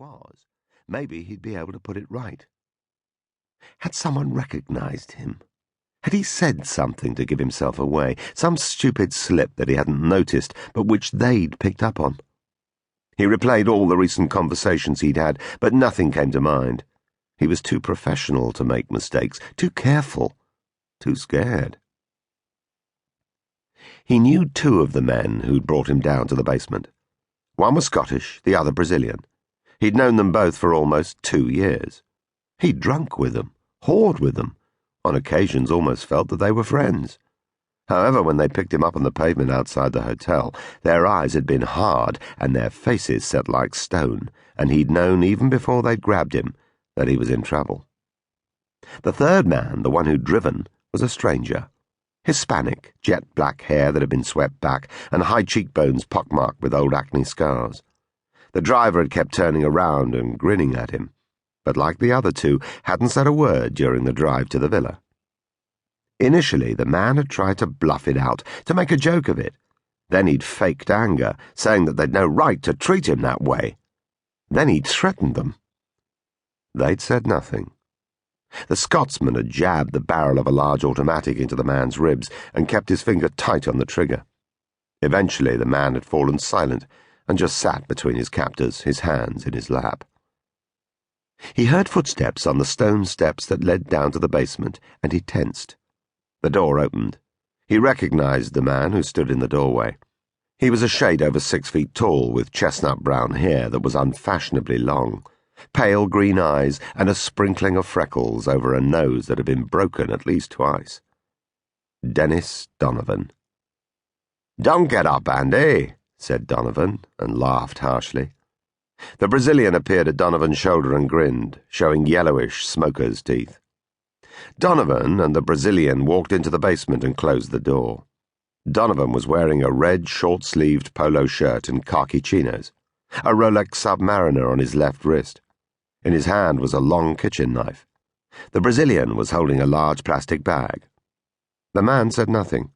was, maybe he'd be able to put it right. Had someone recognized him? Had he said something to give himself away, some stupid slip that he hadn't noticed, but which they'd picked up on? He replayed all the recent conversations he'd had, but nothing came to mind. He was too professional to make mistakes, too careful, too scared. He knew two of the men who'd brought him down to the basement. One was Scottish, the other Brazilian. He'd known them both for almost 2 years. He'd drunk with them, whored with them, on occasions almost felt that they were friends. However, when they picked him up on the pavement outside the hotel, their eyes had been hard and their faces set like stone, and he'd known even before they'd grabbed him that he was in trouble. The third man, the one who'd driven, was a stranger. Hispanic, jet-black hair that had been swept back, and high cheekbones pockmarked with old acne scars. The driver had kept turning around and grinning at him, but like the other two, hadn't said a word during the drive to the villa. Initially, the man had tried to bluff it out, to make a joke of it. Then he'd faked anger, saying that they'd no right to treat him that way. Then he'd threatened them. They'd said nothing. The Scotsman had jabbed the barrel of a large automatic into the man's ribs and kept his finger tight on the trigger. Eventually, the man had fallen silent and just sat between his captors, his hands in his lap. He heard footsteps on the stone steps that led down to the basement, and he tensed. The door opened. He recognized the man who stood in the doorway. He was a shade over 6 feet tall, with chestnut-brown hair that was unfashionably long, pale green eyes, and a sprinkling of freckles over a nose that had been broken at least twice. Dennis Donovan. "Don't get up, Andy," said Donovan, and laughed harshly. The Brazilian appeared at Donovan's shoulder and grinned, showing yellowish smoker's teeth. Donovan and the Brazilian walked into the basement and closed the door. Donovan was wearing a red short-sleeved polo shirt and khaki chinos, a Rolex Submariner on his left wrist. In his hand was a long kitchen knife. The Brazilian was holding a large plastic bag. The man said nothing.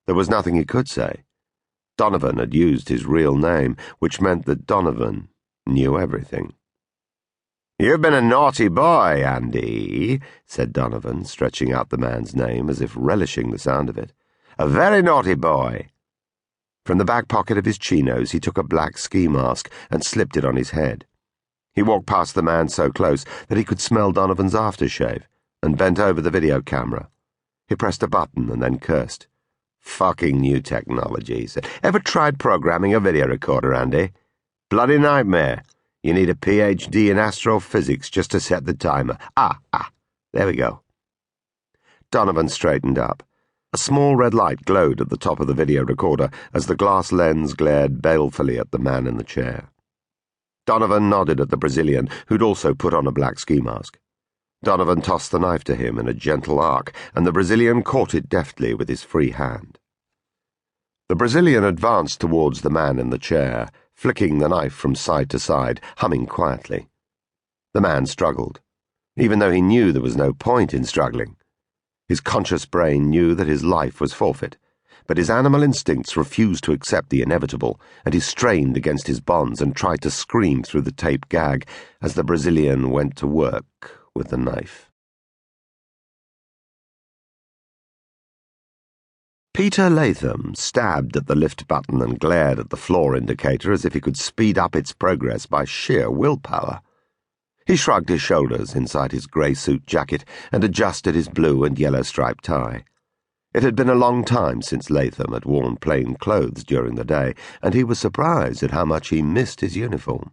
There was nothing he could say. Donovan had used his real name, which meant that Donovan knew everything. "You've been a naughty boy, Andy," said Donovan, stretching out the man's name as if relishing the sound of it. "A very naughty boy." From the back pocket of his chinos he took a black ski mask and slipped it on his head. He walked past the man so close that he could smell Donovan's aftershave, and bent over the video camera. He pressed a button and then cursed. "Fucking new technology," he said. "Ever tried programming a video recorder, Andy? Bloody nightmare. You need a PhD in astrophysics just to set the timer. There we go." Donovan straightened up. A small red light glowed at the top of the video recorder as the glass lens glared balefully at the man in the chair. Donovan nodded at the Brazilian, who'd also put on a black ski mask. Donovan tossed the knife to him in a gentle arc, and the Brazilian caught it deftly with his free hand. The Brazilian advanced towards the man in the chair, flicking the knife from side to side, humming quietly. The man struggled, even though he knew there was no point in struggling. His conscious brain knew that his life was forfeit, but his animal instincts refused to accept the inevitable, and he strained against his bonds and tried to scream through the tape gag as the Brazilian went to work with the knife. Peter Latham stabbed at the lift button and glared at the floor indicator as if he could speed up its progress by sheer willpower. He shrugged his shoulders inside his grey suit jacket and adjusted his blue and yellow striped tie. It had been a long time since Latham had worn plain clothes during the day, and he was surprised at how much he missed his uniform.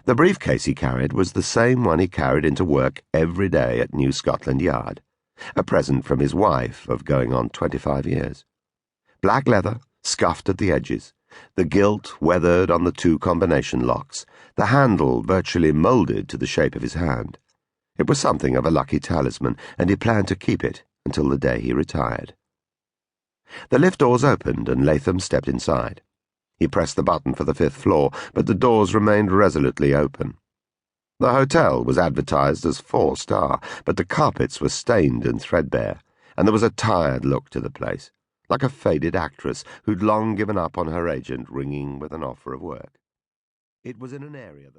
The briefcase he carried was the same one he carried into work every day at New Scotland Yard, a present from his wife of going on 25 years. Black leather, scuffed at the edges, the gilt weathered on the 2 combination locks, the handle virtually moulded to the shape of his hand. It was something of a lucky talisman, and he planned to keep it until the day he retired. The lift doors opened and Latham stepped inside. He pressed the button for the 5th floor, but the doors remained resolutely open. The hotel was advertised as 4-star, but the carpets were stained and threadbare, and there was a tired look to the place, like a faded actress who'd long given up on her agent ringing with an offer of work. It was in an area that